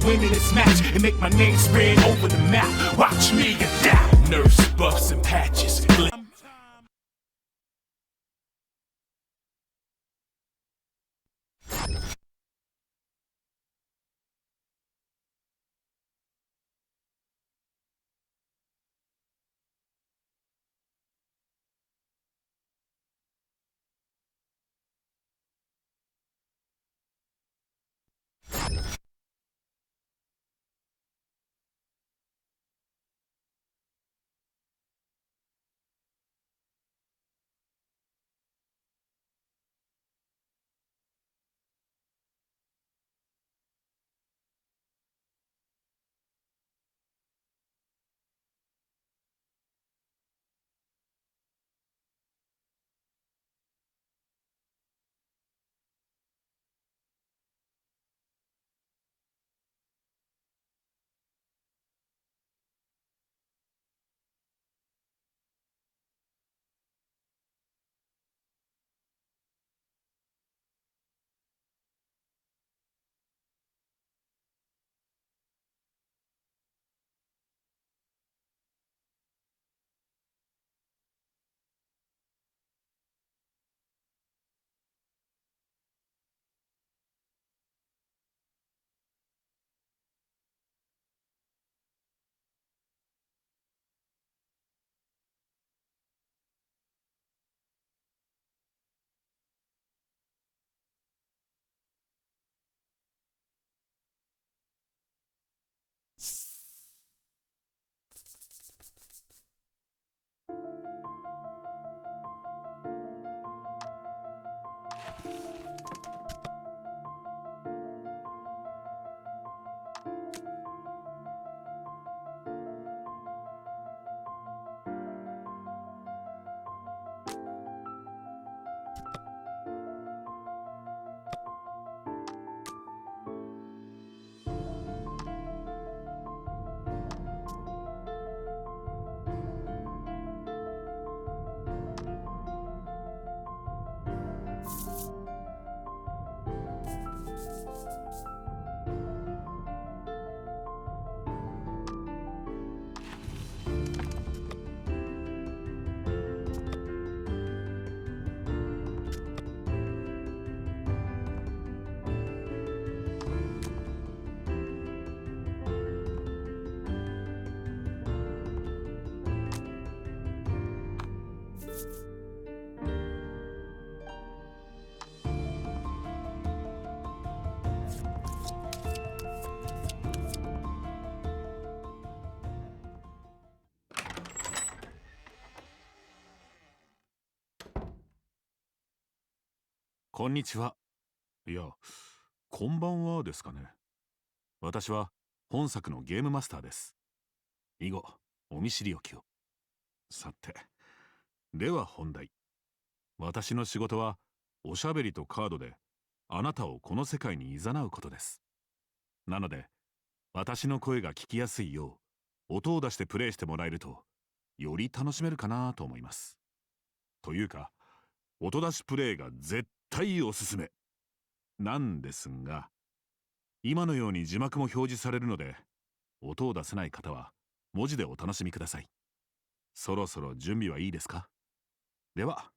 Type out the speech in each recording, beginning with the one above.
win in this match and make my name spread over the map. Watch me adapt. Nerves, buffs, and patches.こんにちは。いや、こんばんはですかね。私は本作のゲームマスターです。以後、お見知りおきを。さて、では本題。私の仕事は、おしゃべりとカードで、あなたをこの世界に誘うことです。なので、私の声が聞きやすいよう、音を出してプレイしてもらえると、より楽しめるかなと思います。というか、音出しプレイが絶対おすすめなんですが、今のように字幕も表示されるので、音を出せない方は文字でお楽しみください。そろそろ準備はいいですか？では、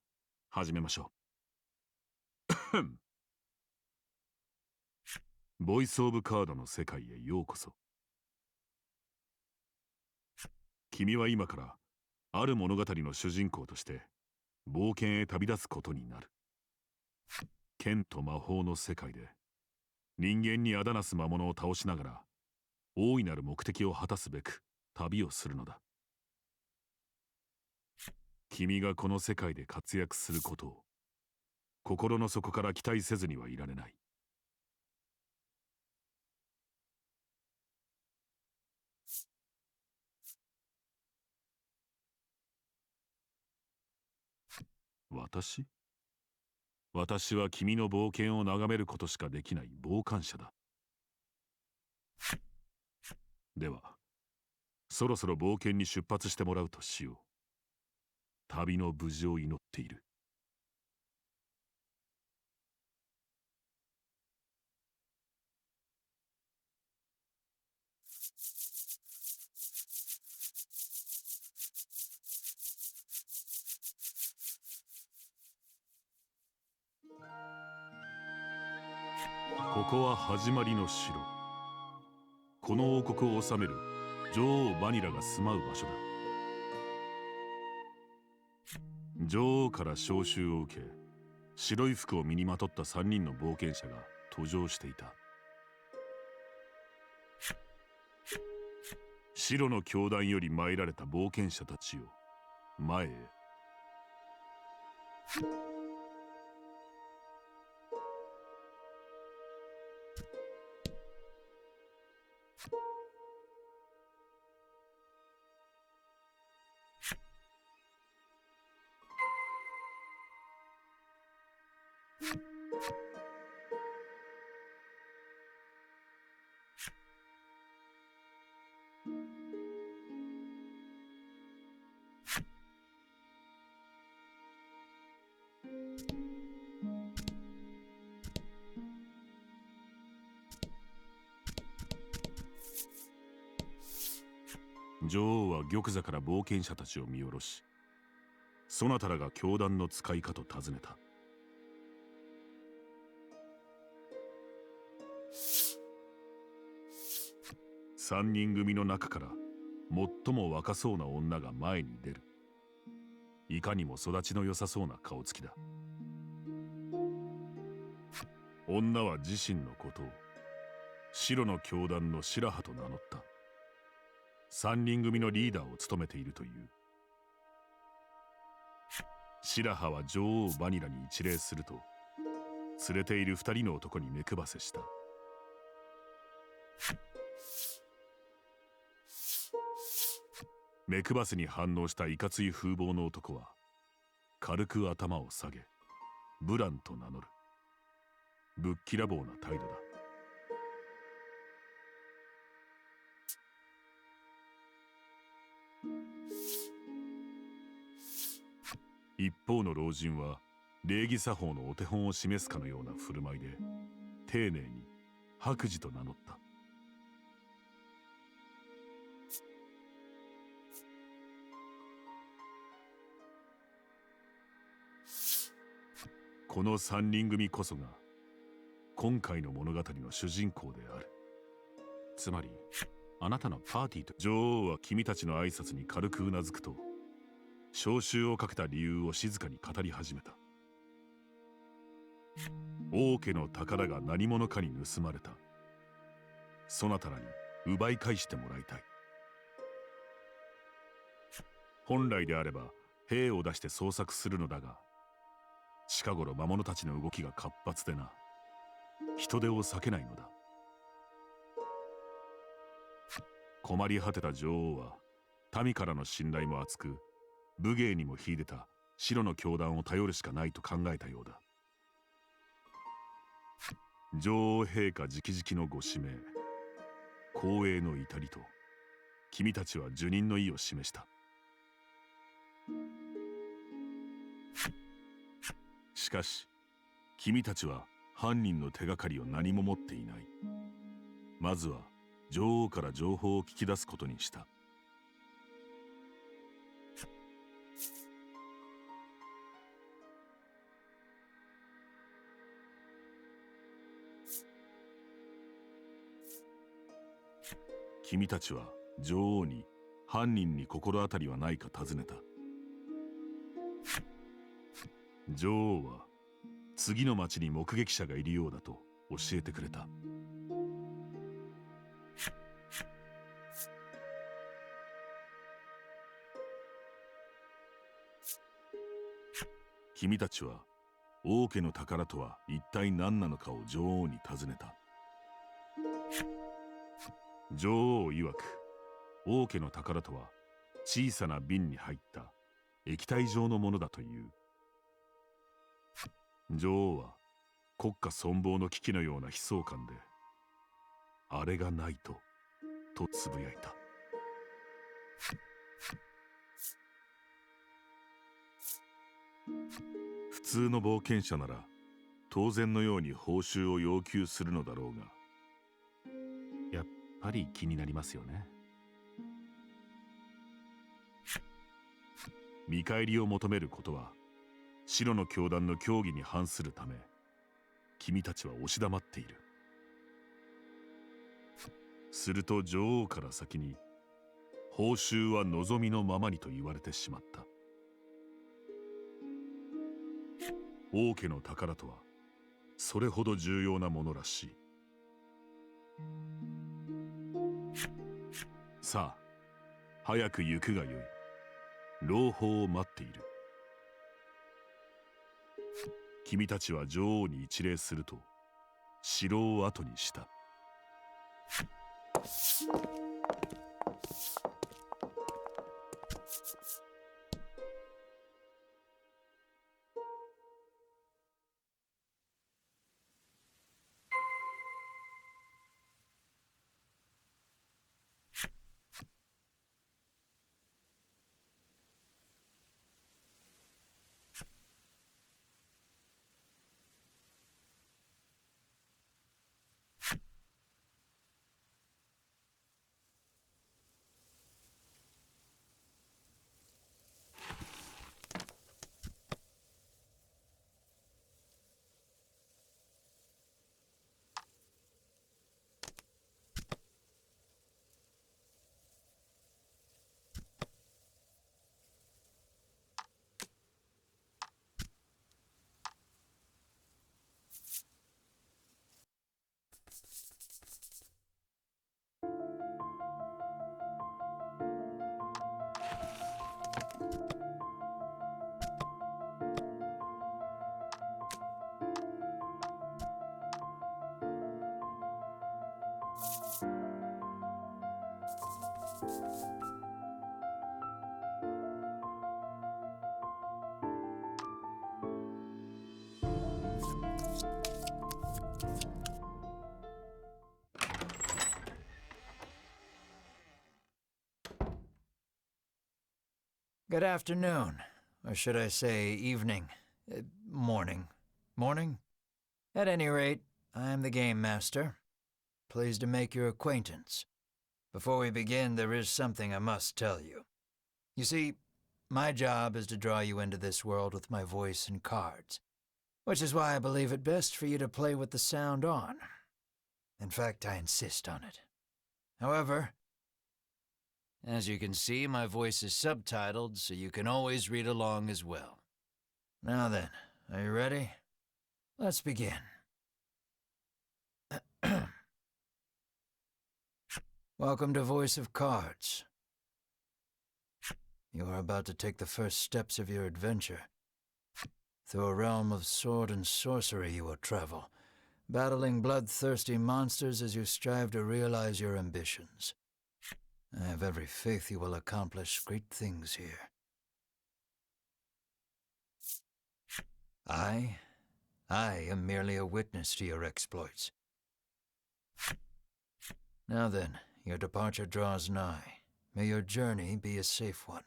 始めましょう。ボイスオブカードの世界へようこそ。君は今からある物語の主人公として冒険へ旅立つことになる。剣と魔法の世界で人間にあだなす魔物を倒しながら大いなる目的を果たすべく旅をするのだ。君がこの世界で活躍することを心の底から期待せずにはいられない。私は君の冒険を眺めることしかできない傍観者だ。では、そろそろ冒険に出発してもらうとしよう。旅の無事を祈っている。こは始まりの城。この王国を治める女王バニラが住まう場所だ。女王から召集を受け、白い服を身にまとった3人の冒険者が登場していた。白の教団より参られた冒険者たちよ、前へ。女王は玉座から冒険者たちを見下ろし、そなたらが教団の使いかと尋ねた。3人組の中から最も若そうな女が前に出る。いかにも育ちの良さそうな顔つきだ。女は自身のことを白の教団の白羽と名乗った。3人組のリーダーを務めているという。白羽は女王バニラに一礼すると、連れている2人の男に目配せした。目配せに反応したいかつい風貌の男は軽く頭を下げ、ブランと名乗る。ぶっきらぼうな態度だ。一方の老人は礼儀作法のお手本を示すかのような振る舞いで丁寧に白磁と名乗った。この3人組こそが今回の物語の主人公である。つまりあなたのパーティーと。女王は君たちの挨拶に軽くうなずくと、召集をかけた理由を静かに語り始めた。王家の宝が何者かに盗まれた。そなたらに奪い返してもらいたい。本来であれば兵を出して捜索するのだが、近頃魔物たちの動きが活発でな、人手を避けないのだ。困り果てた女王は民からの信頼も厚く、武芸にも秀でた白の教団を頼るしかないと考えたようだ。女王陛下直々のご指名、光栄の至りと、君たちは受任の意を示した。しかし君たちは犯人の手がかりを何も持っていない。まずは女王から情報を聞き出すことにした。君たちは女王に犯人に心当たりはないか尋ねた。女王は次の町に目撃者がいるようだと教えてくれた。君たちは王家の宝とは一体何なのかを女王に尋ねた。女王曰く、王家の宝とは小さな瓶に入った液体状のものだという。女王は国家存亡の危機のような悲壮感で、あれがないとつぶやいた。普通の冒険者なら当然のように報酬を要求するのだろうが、やっぱり気になりますよね。見返りを求めることは白の教団の教義に反するため、君たちは押し黙っている。すると女王から先に報酬は望みのままにと言われてしまった。王家の宝とはそれほど重要なものらしい。さあ早く行くがよい。朗報を待っている。君たちは女王に一礼すると城を後にした。Good afternoon, or should I say evening, morning. Morning? At any rate, I am the Game Master. Pleased to make your acquaintance. Before we begin, there is something I must tell you. You see, my job is to draw you into this world with my voice and cards, which is why I believe it best for you to play with the sound on. In fact, I insist on it. However, as you can see, my voice is subtitled, so you can always read along as well. Now then, are you ready? Let's begin. Welcome to Voice of Cards. You are about to take the first steps of your adventure. Through a realm of sword and sorcery you will travel, battling bloodthirsty monsters as you strive to realize your ambitions. I have every faith you will accomplish great things here. I am merely a witness to your exploits. Now then, your departure draws nigh. May your journey be a safe one.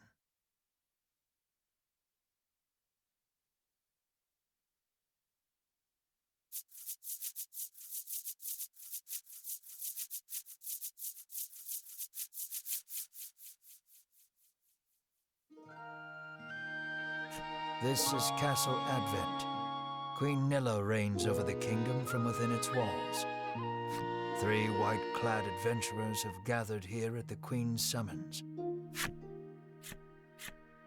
This is Castle Advent. Queen Nilla reigns over the kingdom from within its walls. 3 white-clad adventurers have gathered here at the Queen's summons.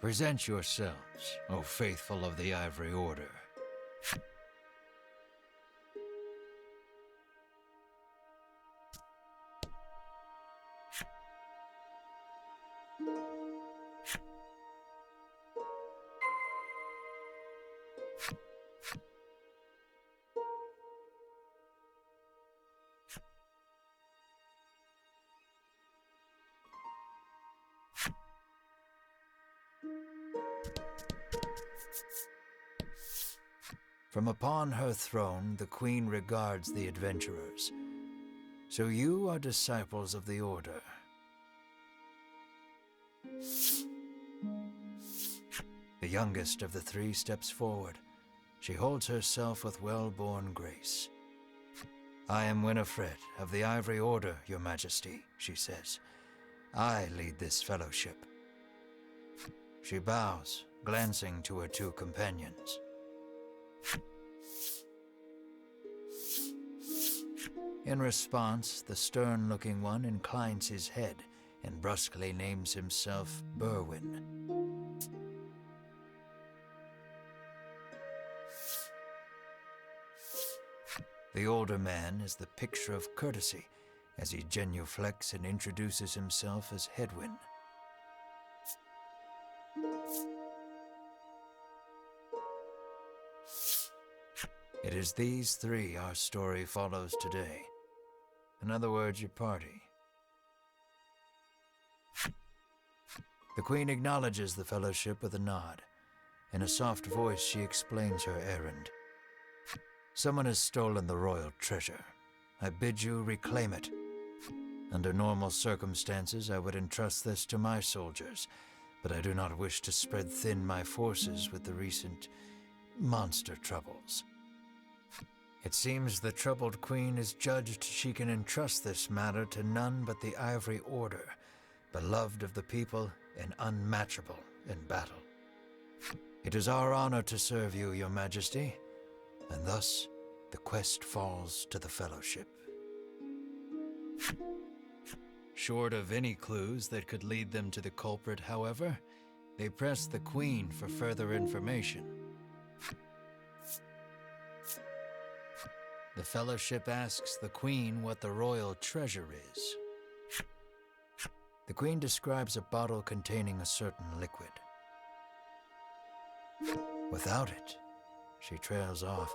Present yourselves, O faithful of the Ivory Order. From upon her throne, the Queen regards the adventurers. So you are disciples of the Order. The youngest of the 3 steps forward. She holds herself with well-born grace. I am Winifred of the Ivory Order, Your Majesty, she says. I lead this fellowship. She bows, glancing to her 2 companions. In response, the stern-looking one inclines his head and brusquely names himself Berwin. The older man is the picture of courtesy as he genuflects and introduces himself as Hedwyn. It is these three our story follows today. In other words, your party. The Queen acknowledges the fellowship with a nod. In a soft voice, she explains her errand. Someone has stolen the royal treasure. I bid you reclaim it. Under normal circumstances, I would entrust this to my soldiers, but I do not wish to spread thin my forces with the recent monster troubles. It seems the troubled queen is judged she can entrust this matter to none but the Ivory Order, beloved of the people and unmatchable in battle. It is our honor to serve you, your majesty, and thus the quest falls to the fellowship. Short of any clues that could lead them to the culprit, however, they press the queen for further information. The fellowship asks the queen what the royal treasure is. The queen describes a bottle containing a certain liquid. Without it, she trails off,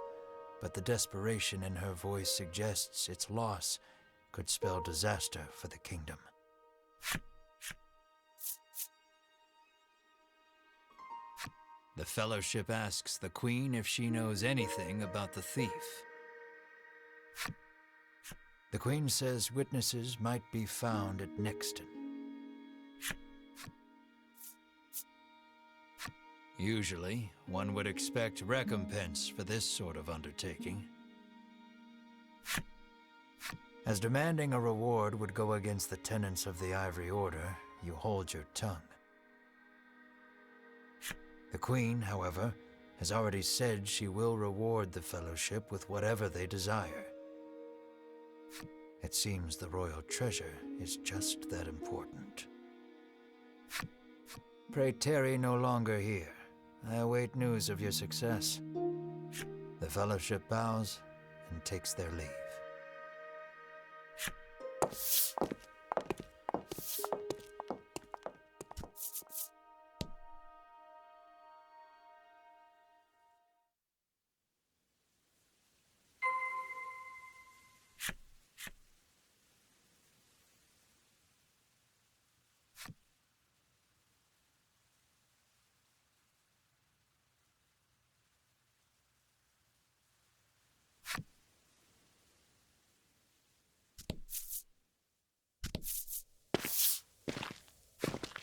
but the desperation in her voice suggests its loss could spell disaster for the kingdom. The fellowship asks the queen if she knows anything about the thief. The queen says witnesses might be found at Nexton. Usually, one would expect recompense for this sort of undertaking. As demanding a reward would go against the tenets of the Ivory Order, you hold your tongue. The Queen, however, has already said she will reward the Fellowship with whatever they desire. It seems the royal treasure is just that important. Pray tarry no longer here. I await news of your success. The Fellowship bows and takes their leave.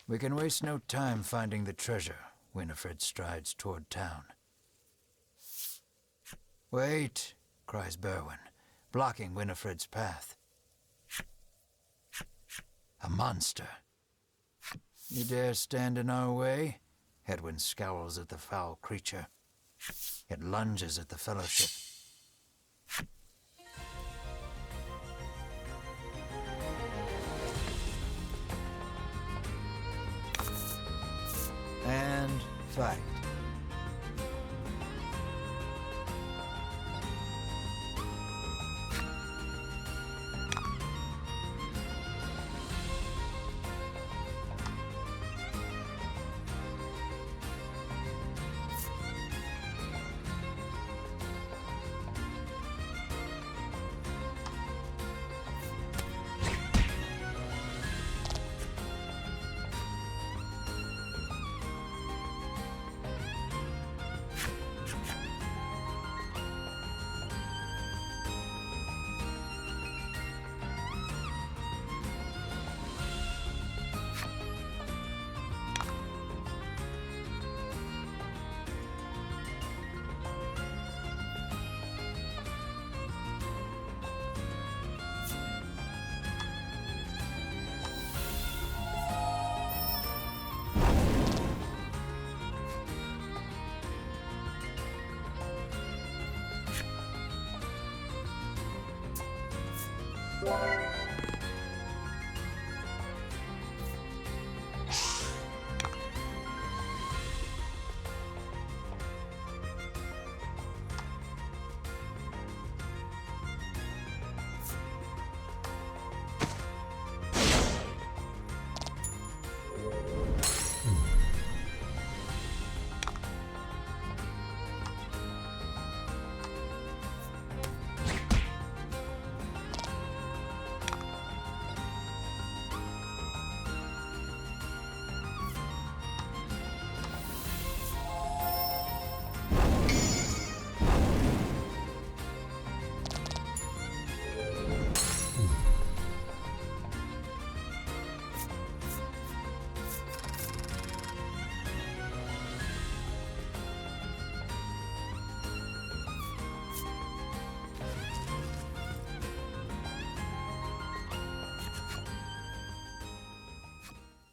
We can waste no time finding the treasure. Winifred strides toward town. Wait, cries Berwin, blocking Winifred's path. A monster. You dare stand in our way? Hedwyn scowls at the foul creature. It lunges at the Fellowship. And fight.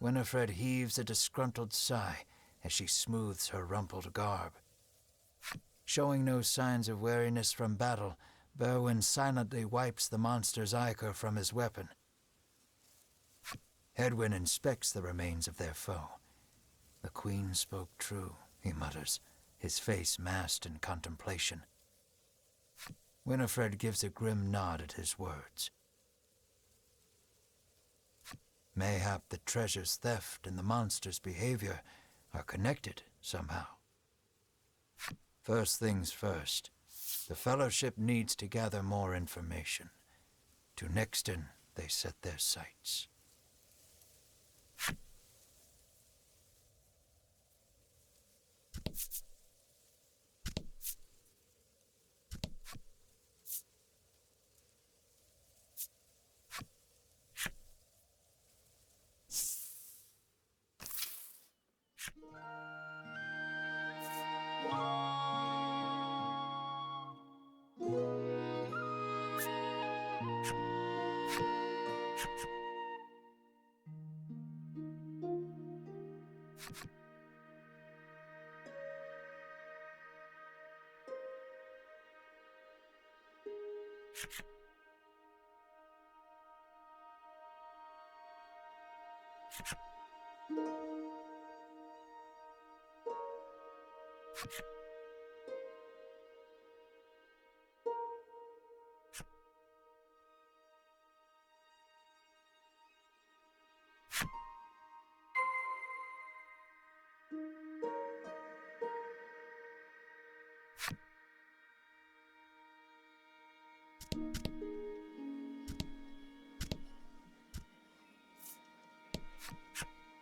Winifred heaves a disgruntled sigh as she smooths her rumpled garb. Showing no signs of weariness from battle, Berwyn silently wipes the monster's ichor from his weapon. Hedwyn inspects the remains of their foe. The Queen spoke true, he mutters, his face masked in contemplation. Winifred gives a grim nod at his words. Mayhap the treasure's theft and the monster's behavior are connected somehow. First things first, the Fellowship needs to gather more information. To Nixton they set their sights.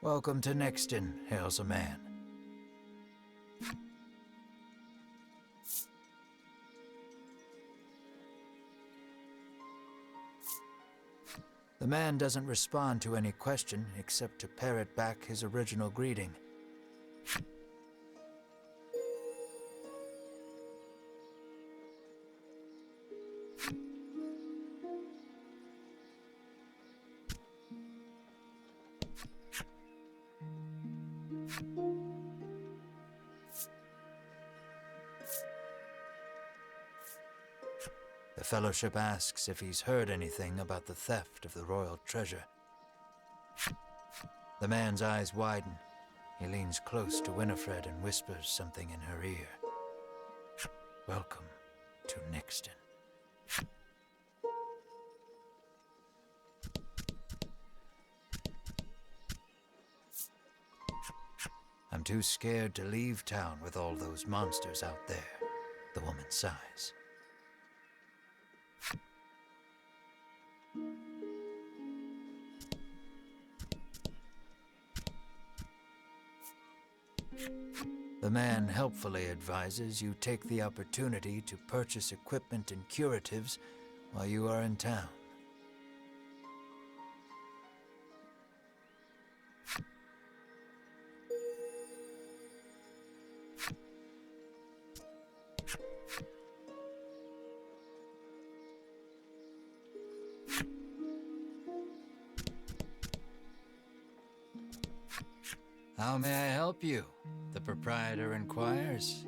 Welcome to Nixton, hails a man. The man doesn't respond to any question except to parrot back his original greeting. The Fellowship asks if he's heard anything about the theft of the royal treasure. The man's eyes widen. He leans close to Winifred and whispers something in her ear. Welcome to Nixton. I'm too scared to leave town with all those monsters out there, the woman sighs. The man helpfully advises you take the opportunity to purchase equipment and curatives while you are in town. How may I help you? The proprietor inquires.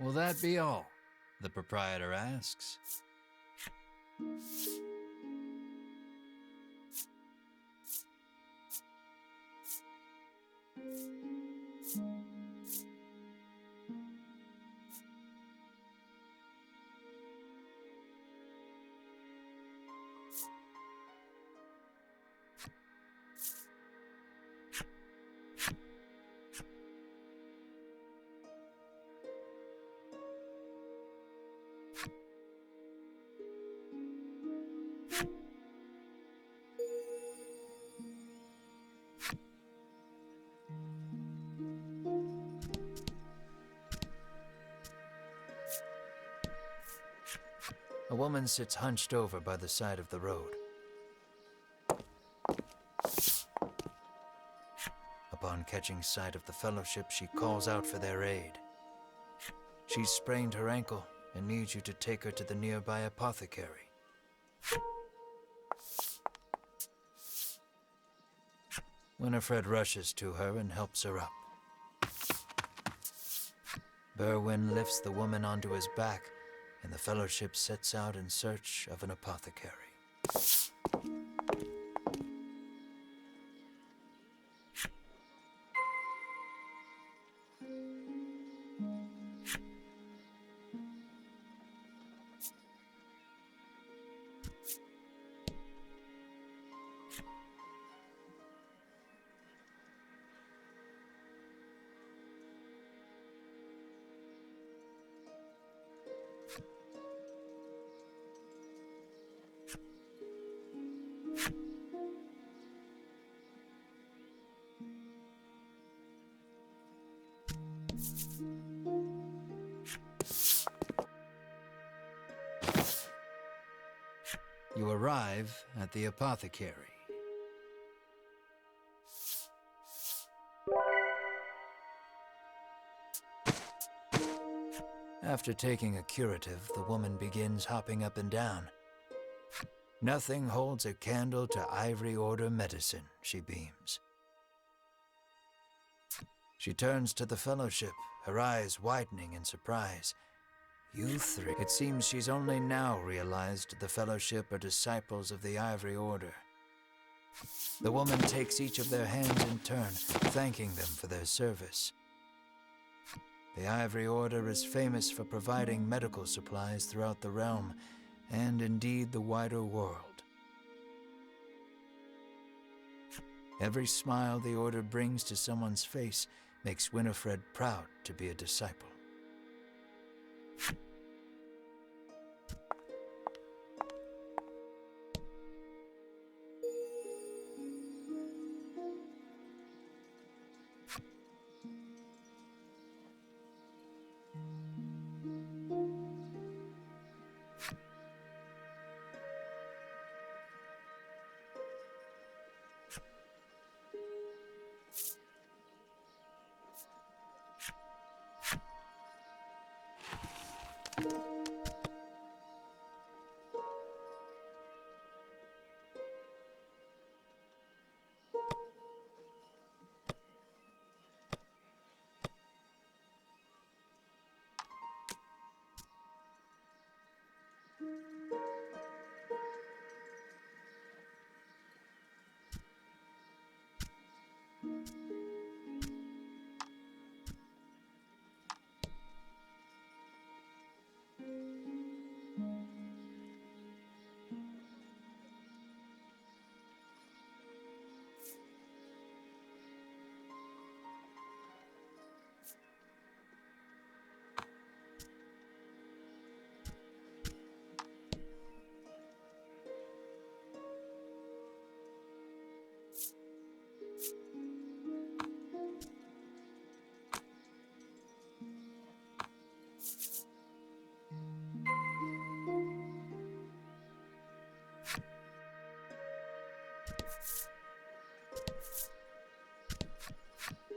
Will that be all? The proprietor asks. A woman sits hunched over by the side of the road. Upon catching sight of the Fellowship, she calls out for their aid. She's sprained her ankle and needs you to take her to the nearby apothecary. Winifred rushes to her and helps her up. Berwin lifts the woman onto his back, and the Fellowship sets out in search of an apothecary. You arrive at the apothecary. After taking a curative, the woman begins hopping up and down. Nothing holds a candle to Ivory Order medicine, she beams. She turns to the Fellowship, her eyes widening in surprise. You three. It seems she's only now realized the Fellowship are disciples of the Ivory Order. The woman takes each of their hands in turn, thanking them for their service. The Ivory Order is famous for providing medical supplies throughout the realm, and indeed the wider world. Every smile the Order brings to someone's face makes Winifred proud to be a disciple.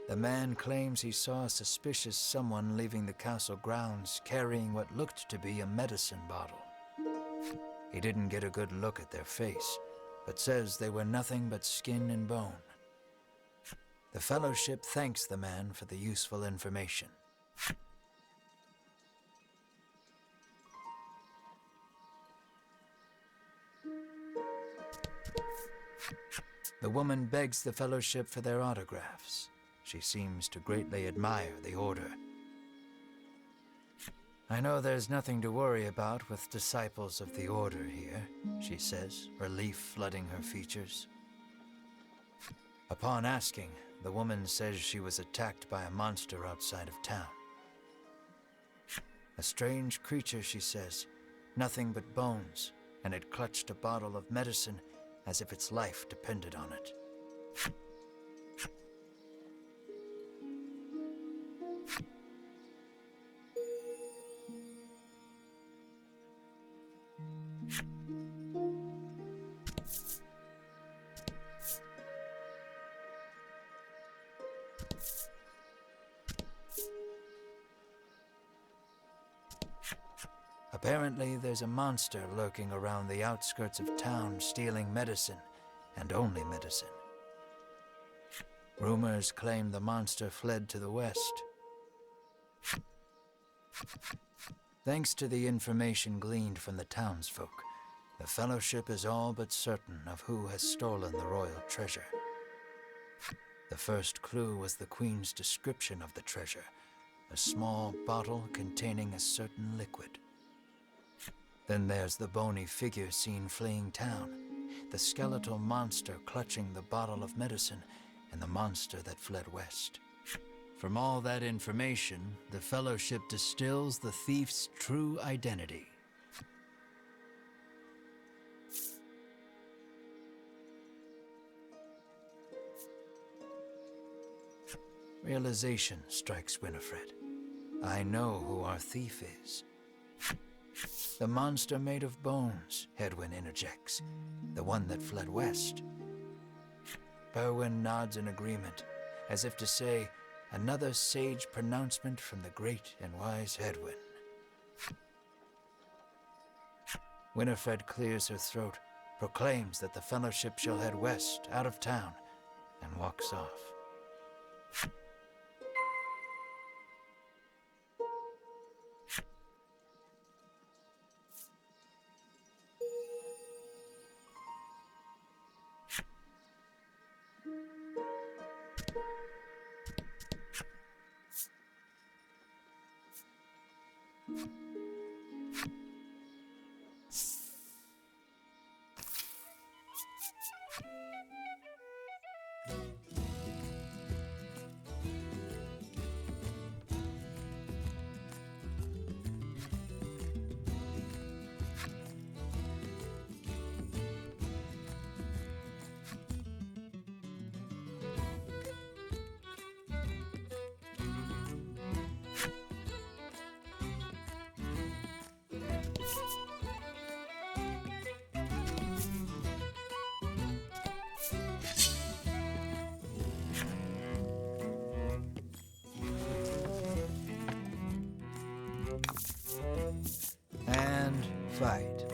The man claims he saw a suspicious someone leaving the castle grounds carrying what looked to be a medicine bottle. He didn't get a good look at their face, but says they were nothing but skin and bone. The Fellowship thanks the man for the useful information. The woman begs the Fellowship for their autographs. She seems to greatly admire the Order. I know there's nothing to worry about with disciples of the Order here, she says, relief flooding her features. Upon asking, the woman says she was attacked by a monster outside of town. A strange creature, she says, nothing but bones, and it clutched a bottle of medicine as if its life depended on it. Apparently, there's a monster lurking around the outskirts of town stealing medicine, and only medicine. Rumors claim the monster fled to the west. Thanks to the information gleaned from the townsfolk, the Fellowship is all but certain of who has stolen the royal treasure. The first clue was the Queen's description of the treasure, a small bottle containing a certain liquid. Then there's the bony figure seen fleeing town, the skeletal monster clutching the bottle of medicine, and the monster that fled west. From all that information, the Fellowship distills the thief's true identity. Realization strikes Winifred. I know who our thief is. The monster made of bones, Hedwyn interjects. The one that fled west. Berwin nods in agreement, as if to say, another sage pronouncement from the great and wise Hedwyn. Winifred clears her throat, proclaims that the Fellowship shall head west, out of town, and walks off. And fight.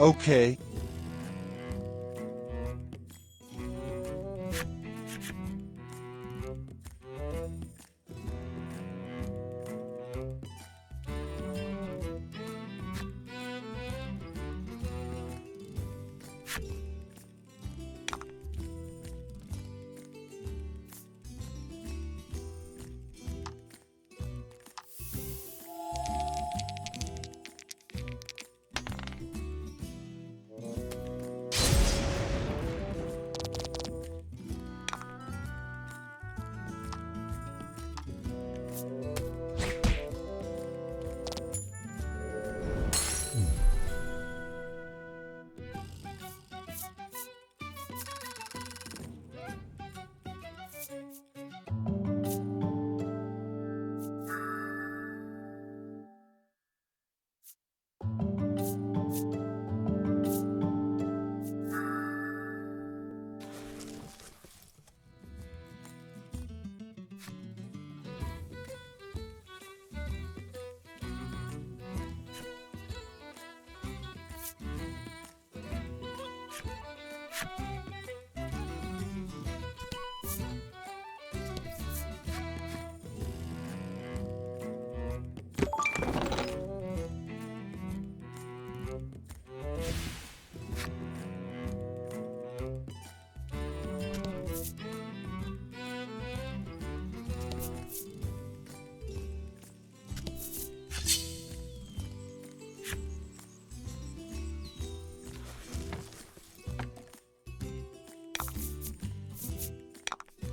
Okay.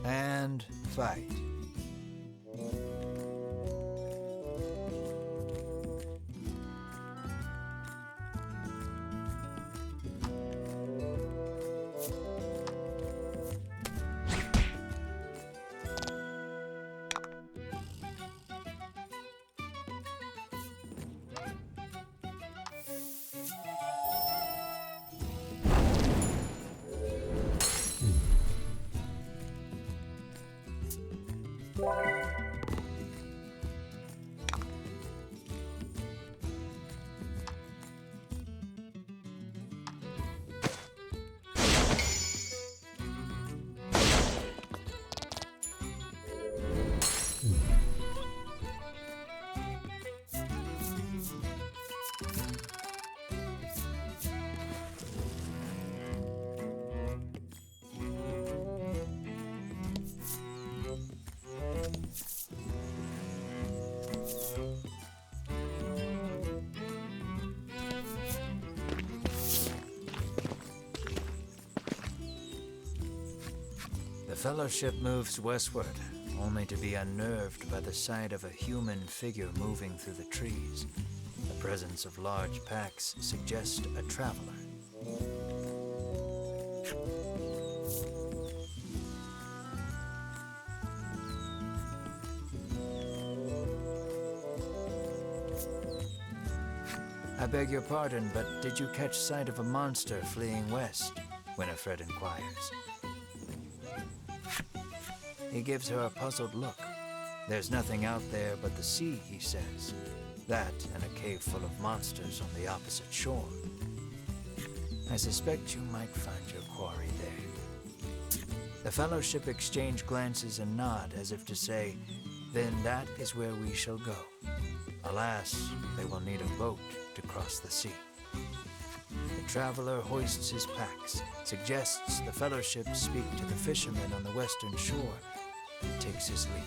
And fight. The Fellowship moves westward, only to be unnerved by the sight of a human figure moving through the trees. The presence of large packs suggests a traveler. I beg your pardon, but did you catch sight of a monster fleeing west? Winifred inquires. He gives her a puzzled look. There's nothing out there but the sea, he says. That and a cave full of monsters on the opposite shore. I suspect you might find your quarry there. The Fellowship exchange glances and nod as if to say, then that is where we shall go. Alas, they will need a boat to cross the sea. The traveler hoists his packs, suggests the Fellowship speak to the fishermen on the western shore, and takes his leave.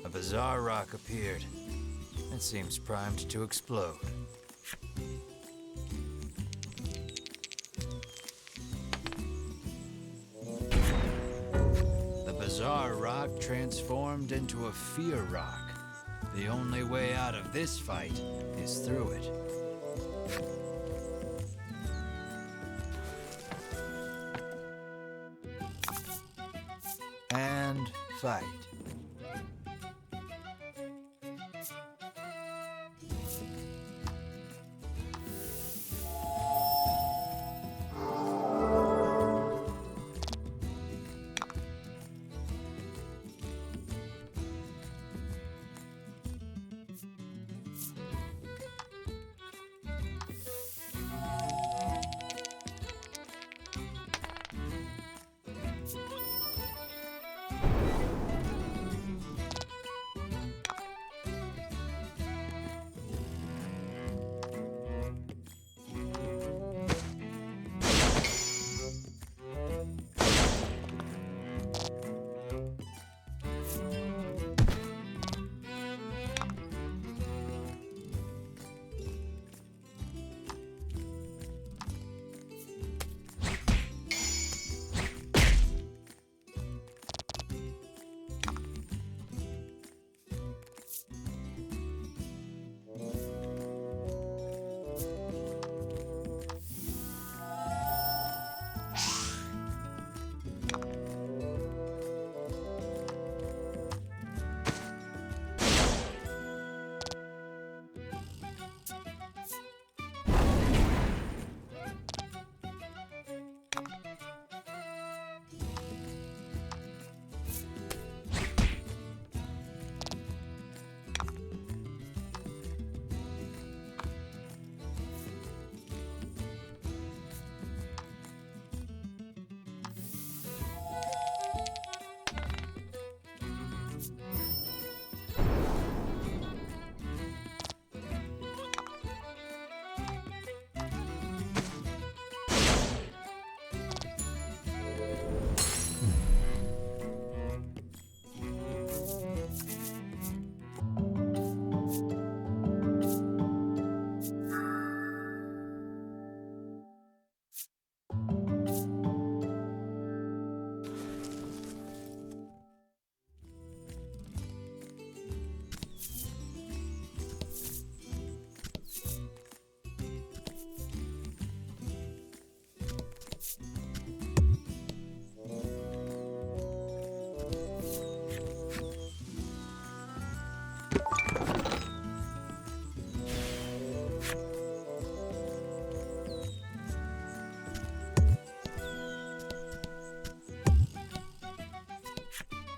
A bizarre rock appeared. It seems primed to explode. The bizarre rock transformed into a fear rock. The only way out of this fight is through it. And fight.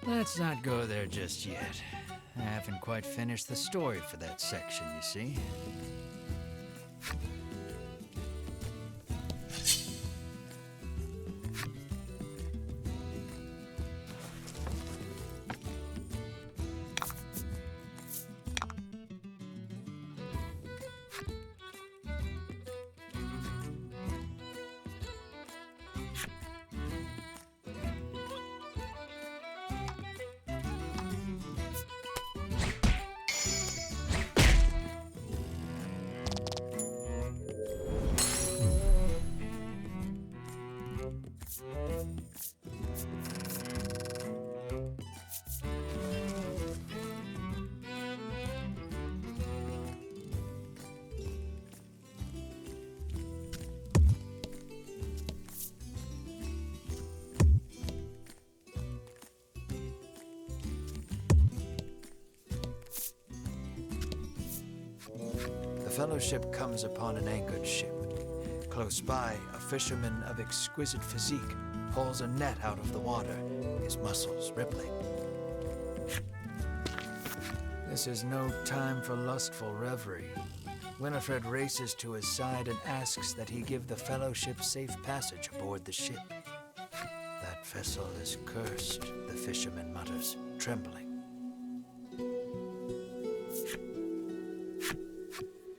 Let's not go there just yet. I haven't quite finished the story for that section, you see. The Fellowship comes upon an anchored ship. Close by, a fisherman of exquisite physique pulls a net out of the water, his muscles rippling. This is no time for lustful reverie. Winifred races to his side and asks that he give the Fellowship safe passage aboard the ship. That vessel is cursed, the fisherman mutters, trembling.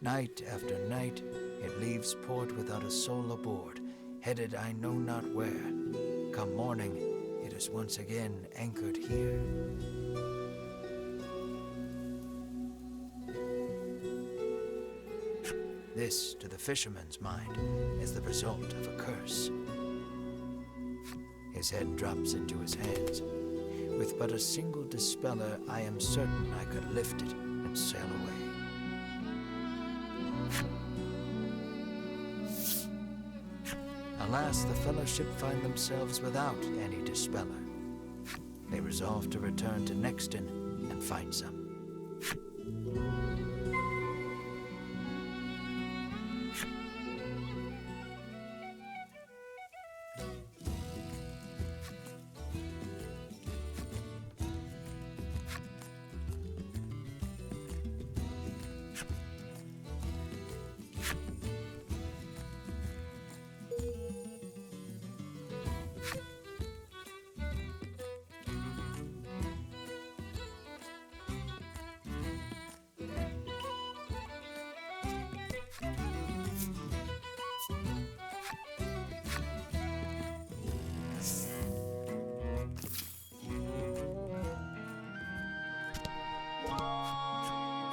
Night after night, it leaves port without a soul aboard, headed I know not where. Come morning, it is once again anchored here. This, to the fisherman's mind, is the result of a curse. His head drops into his hands. With but a single dispeller, I am certain I could lift it and sail away. Alas, the Fellowship find themselves without any dispeller. They resolve to return to Nexton and find some.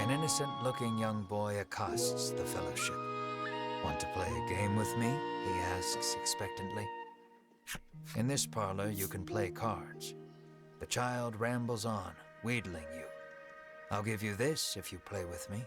An innocent-looking young boy accosts the Fellowship. Want to play a game with me? He asks expectantly. In this parlor, you can play cards. The child rambles on, wheedling you. I'll give you this if you play with me.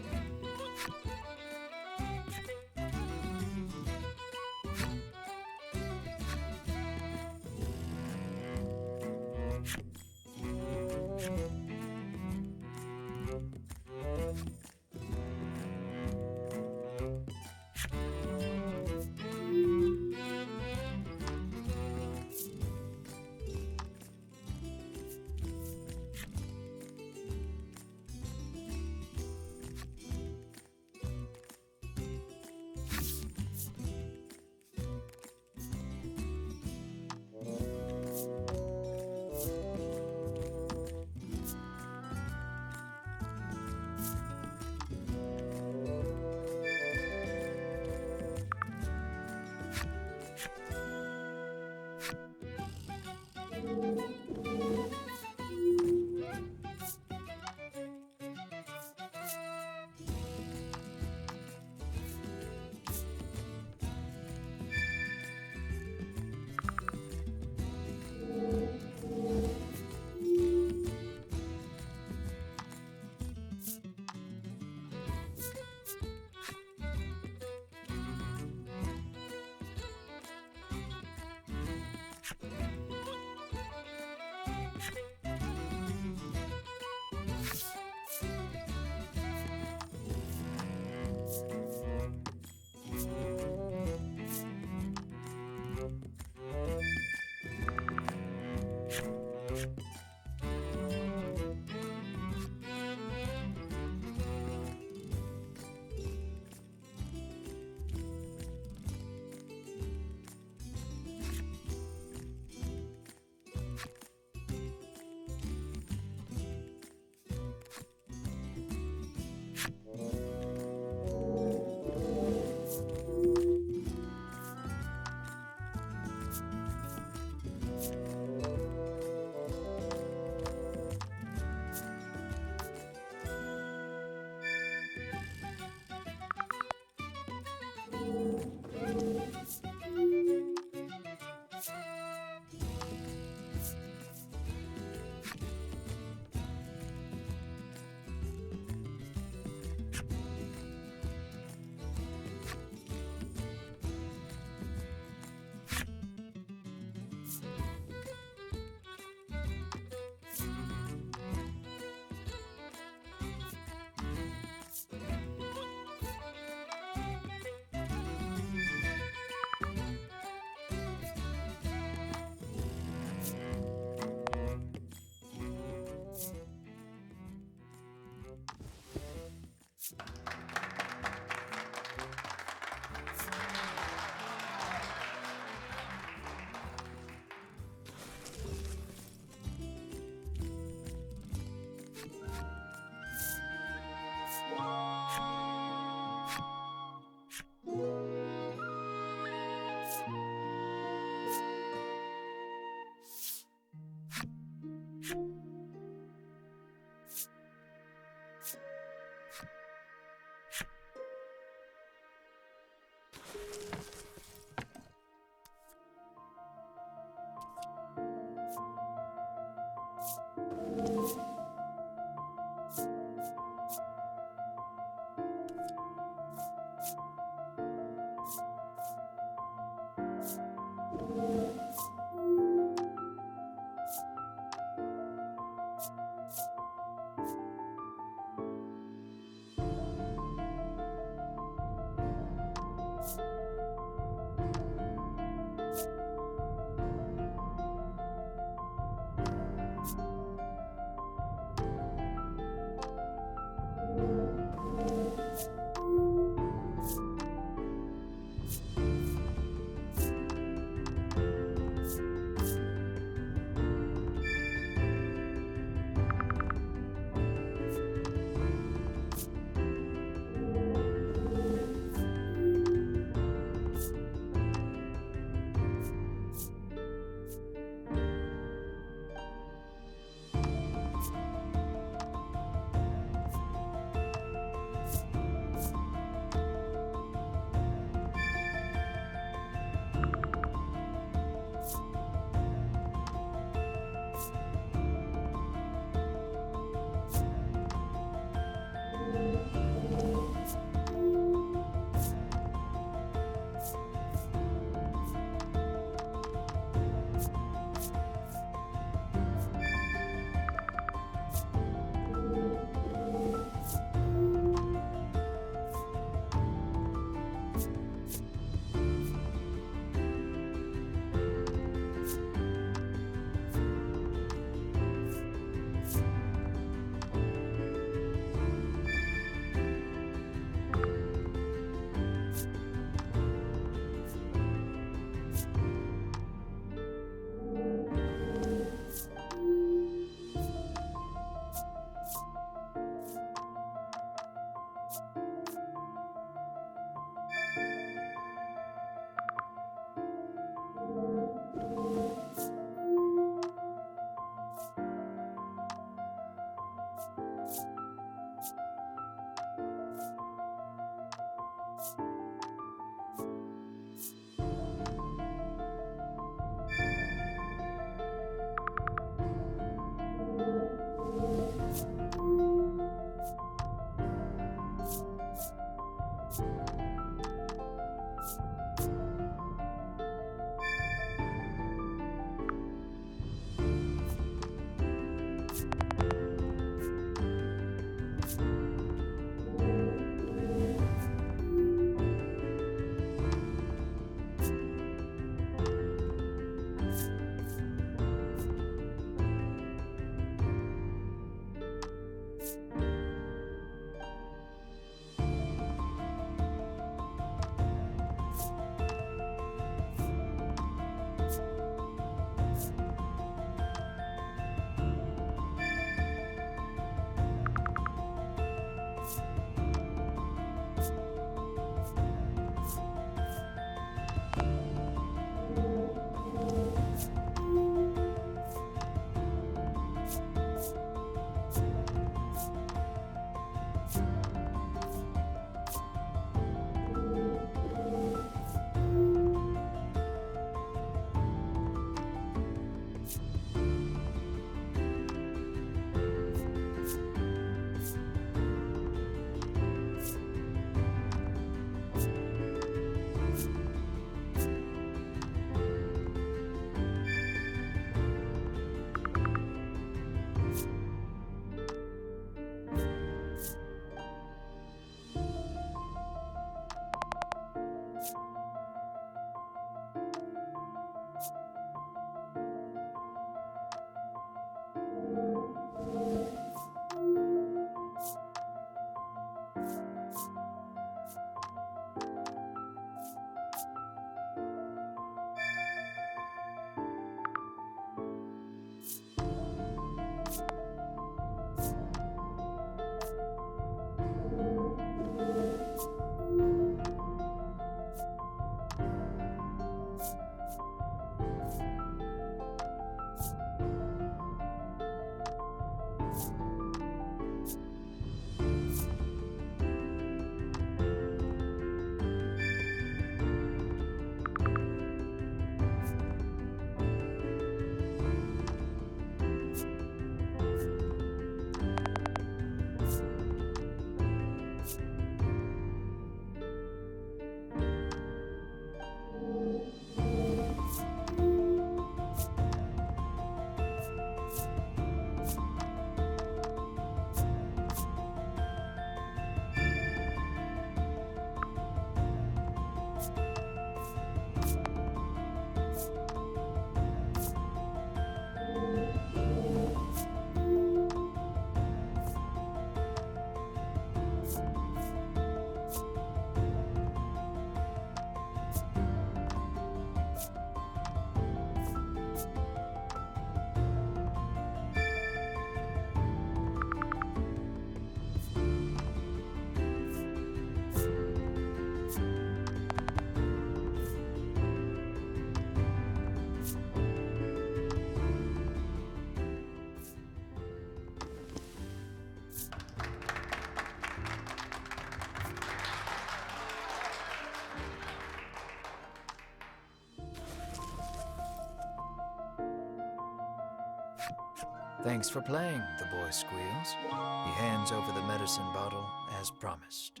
Thanks for playing, the boy squeals. He hands over the medicine bottle as promised.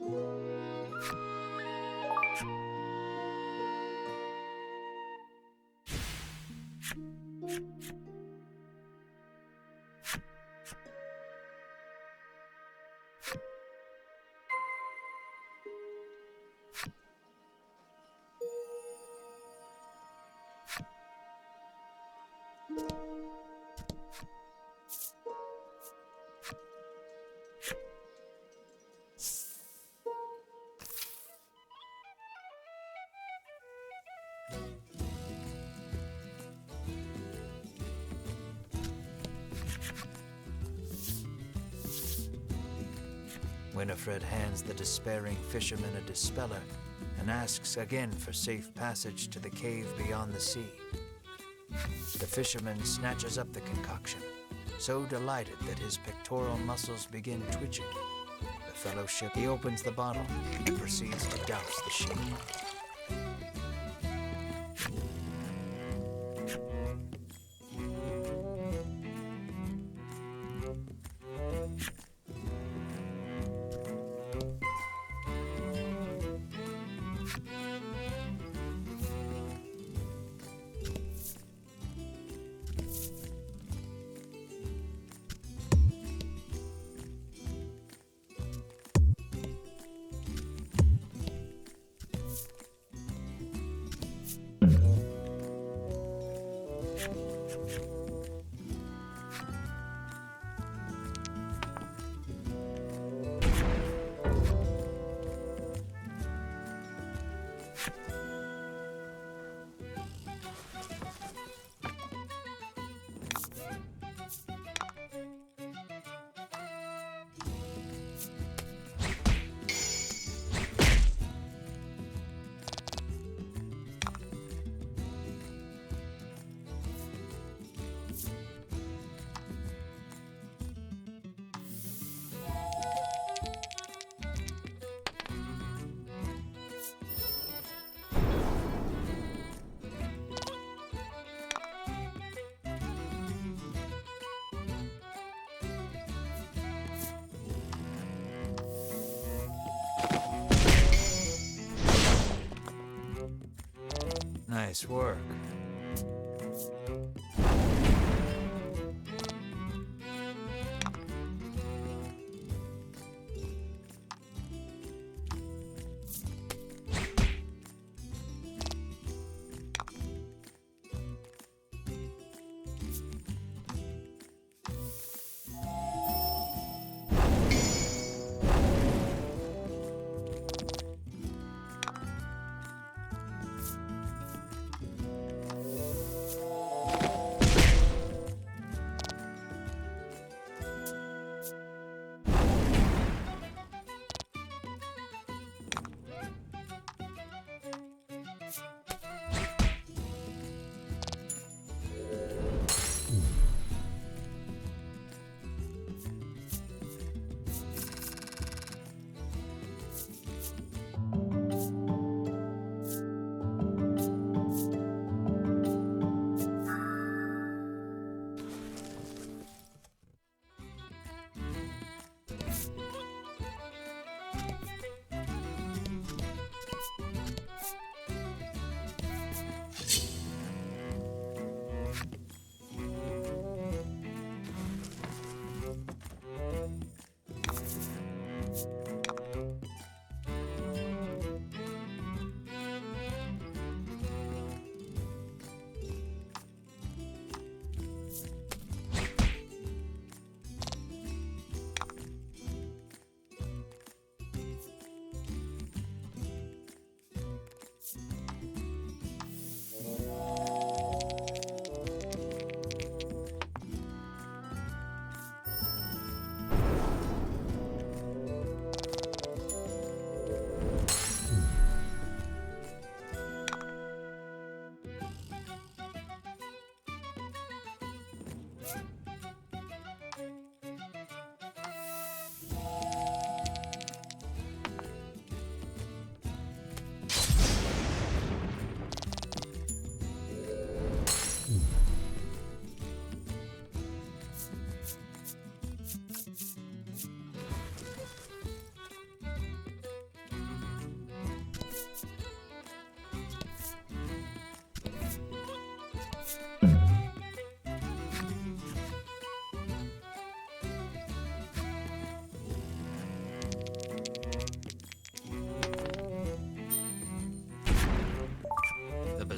Winifred hands the despairing fisherman a dispeller and asks again for safe passage to the cave beyond the sea. The fisherman snatches up the concoction, so delighted that his pectoral muscles begin twitching. The fellowship, he opens the bottle and proceeds to douse the sheep. Nice work.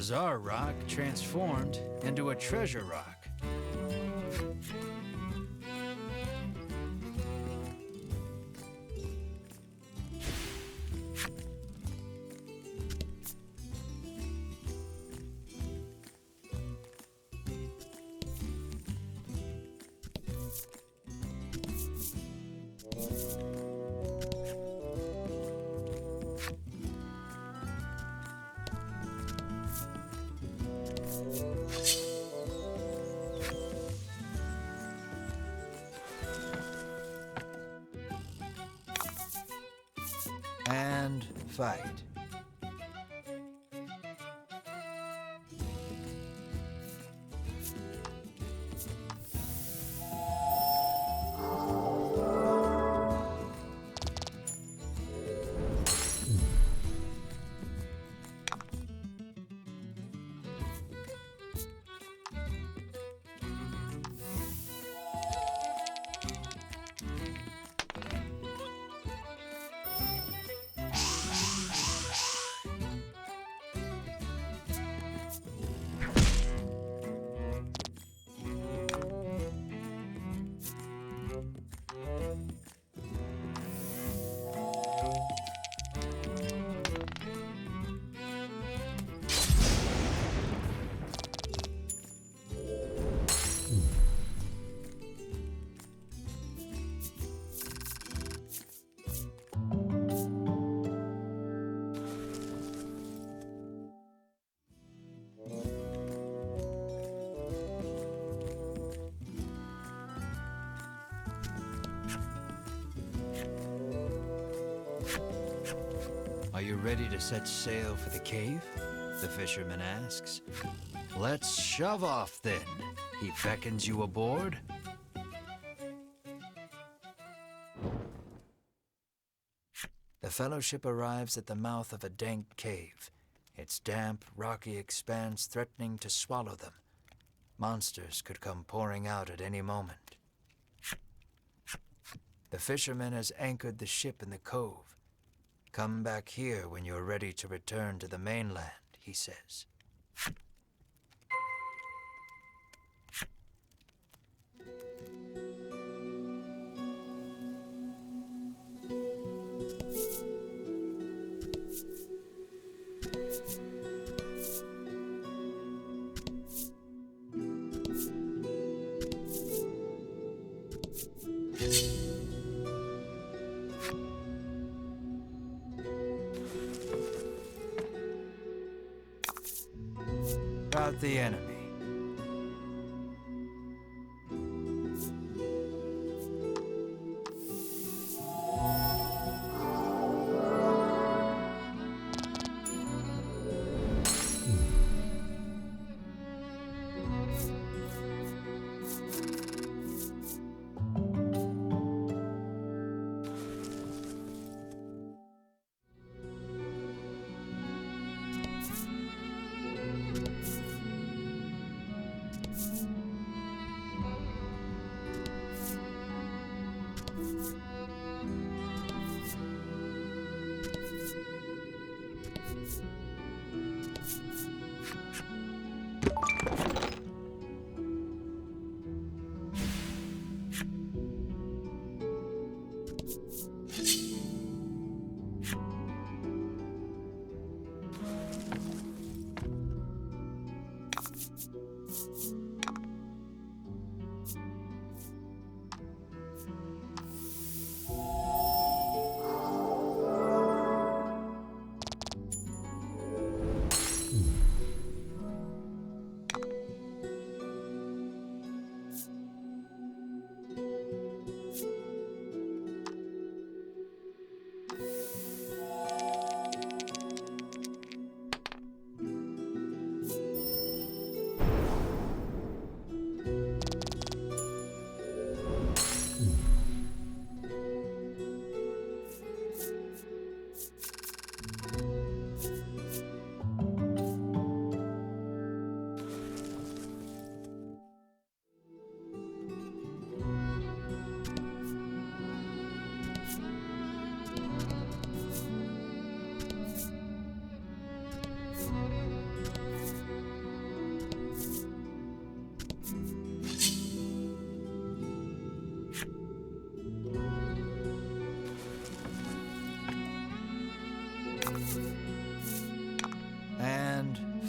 bizarre rock transformed into a treasure rock. And fight. Are you ready to set sail for the cave? The fisherman asks. Let's shove off then. He beckons you aboard. The Fellowship arrives at the mouth of a dank cave, its damp, rocky expanse threatening to swallow them. Monsters could come pouring out at any moment. The fisherman has anchored the ship in the cove. Come back here when you're ready to return to the mainland, he says. About the enemy.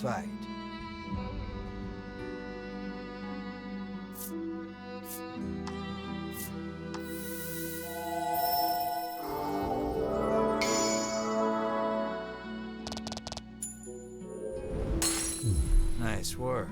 fight. Nice work.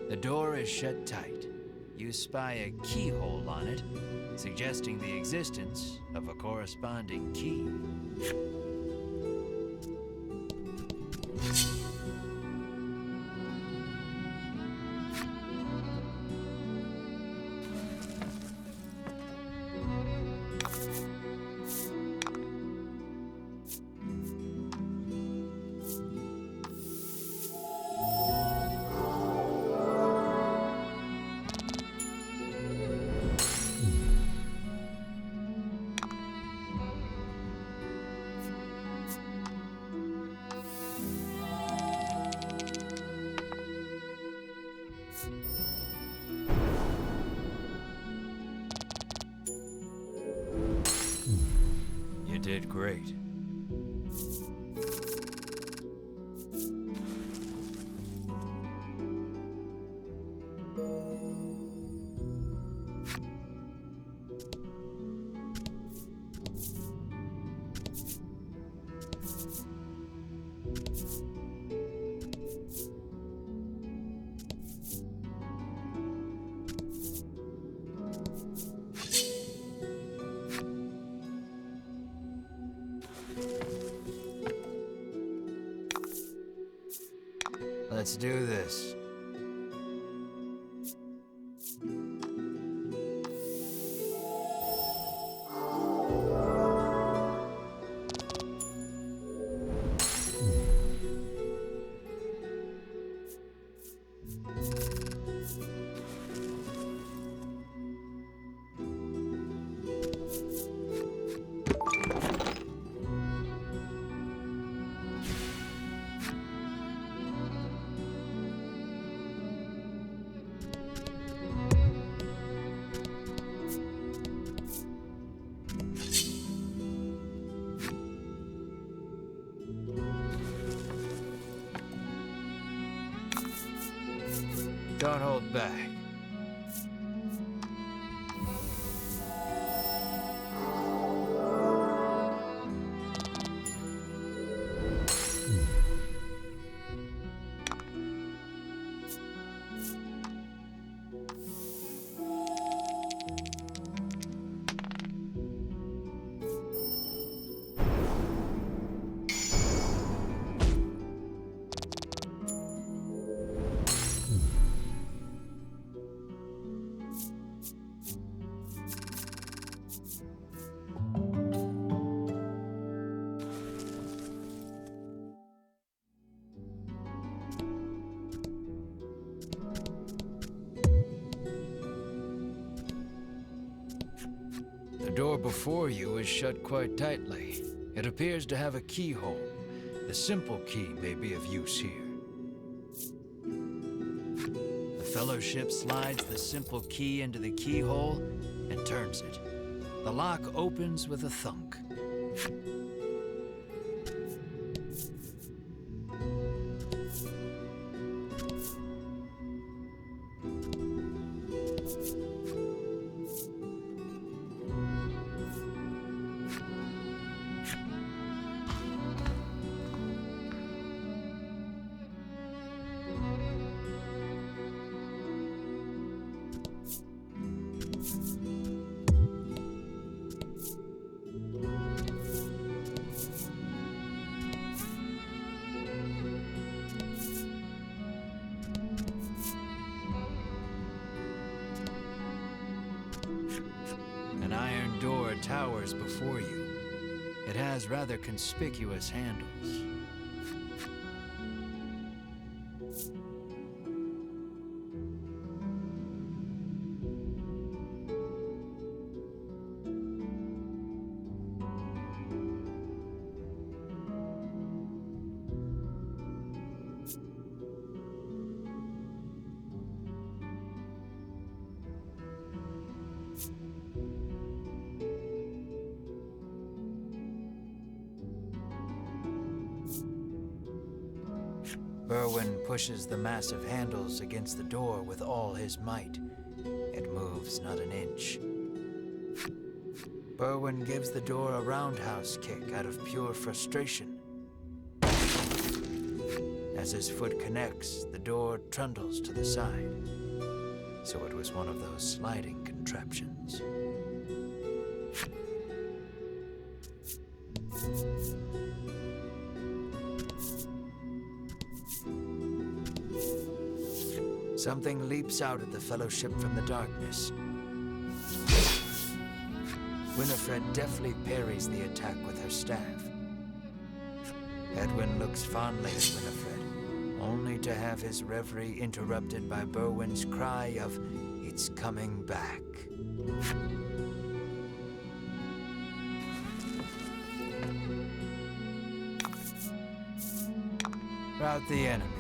The door is shut tight. You spy a keyhole on it, suggesting the existence of a corresponding key. You did great. Let's do this. Don't hold back. The door before you is shut quite tightly. It appears to have a keyhole. The simple key may be of use here. The Fellowship slides the simple key into the keyhole and turns it. The lock opens with a thunk. An iron door towers before you. It has rather conspicuous handles. Berwin pushes the massive handles against the door with all his might. It moves not an inch. Berwin gives the door a roundhouse kick out of pure frustration. As his foot connects, the door trundles to the side. So it was one of those sliding contraptions. Something leaps out at the Fellowship from the darkness. Winifred deftly parries the attack with her staff. Edwin looks fondly at Winifred, only to have his reverie interrupted by Berwin's cry of, "It's coming back." Rout the enemy.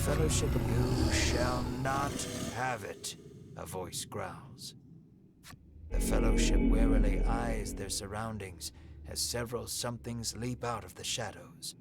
Fellowship, you shall not have it, a voice growls. The Fellowship warily eyes their surroundings as several somethings leap out of the shadows.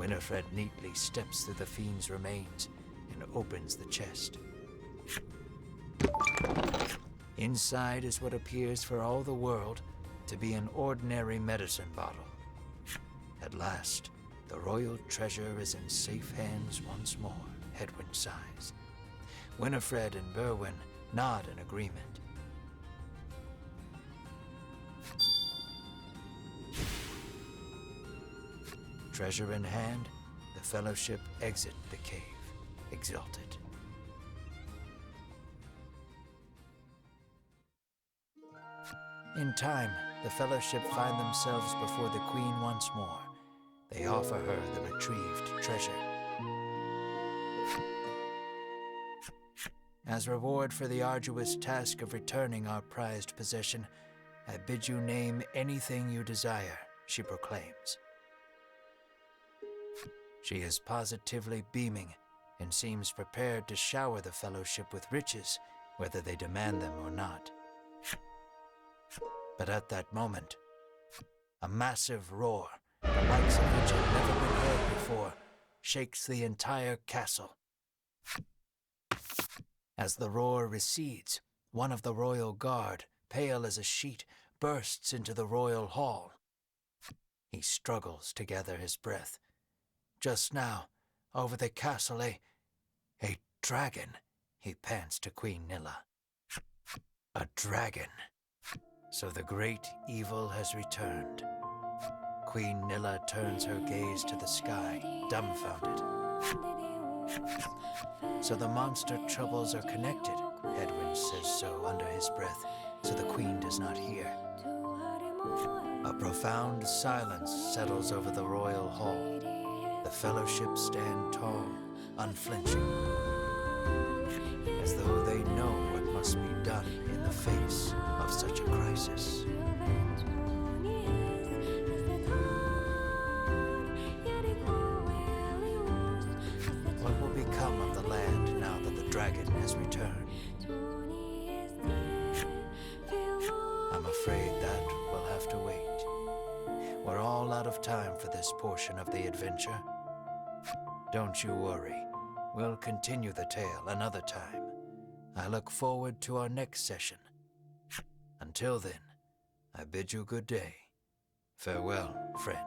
Winifred neatly steps through the fiend's remains and opens the chest. Inside is what appears for all the world to be an ordinary medicine bottle. At last, the royal treasure is in safe hands once more, Hedwyn sighs. Winifred and Berwin nod in agreement. Treasure in hand, the Fellowship exit the cave, exulted. In time, the Fellowship find themselves before the Queen once more. They offer her the retrieved treasure. As reward for the arduous task of returning our prized possession, I bid you name anything you desire, she proclaims. She is positively beaming and seems prepared to shower the Fellowship with riches, whether they demand them or not. But at that moment, a massive roar, the likes of which had never been heard before, shakes the entire castle. As the roar recedes, one of the royal guard, pale as a sheet, bursts into the royal hall. He struggles to gather his breath. Just now, over the castle, a dragon, he pants to Queen Nilla. A dragon. So the great evil has returned. Queen Nilla turns her gaze to the sky, dumbfounded. So the monster troubles are connected, Hedwyn says so under his breath, so the Queen does not hear. A profound silence settles over the royal hall. The Fellowship stand tall, unflinching, as though they know what must be done in the face of such a crisis. What will become of the land now that the dragon has returned? I'm afraid that will have to wait. We're all out of time for this portion of the adventure. Don't you worry. We'll continue the tale another time. I look forward to our next session. Until then, I bid you good day. Farewell, friend.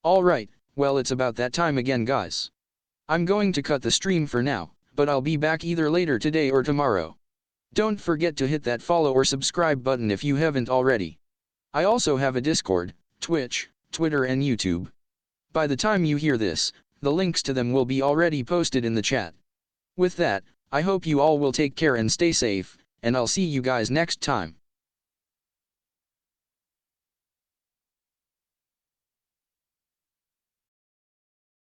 Alright, well it's about that time again guys. I'm going to cut the stream for now, but I'll be back either later today or tomorrow. Don't forget to hit that follow or subscribe button if you haven't already. I also have a Discord, Twitch, Twitter and YouTube. By the time you hear this, the links to them will be already posted in the chat. With that, I hope you all will take care and stay safe, and I'll see you guys next time.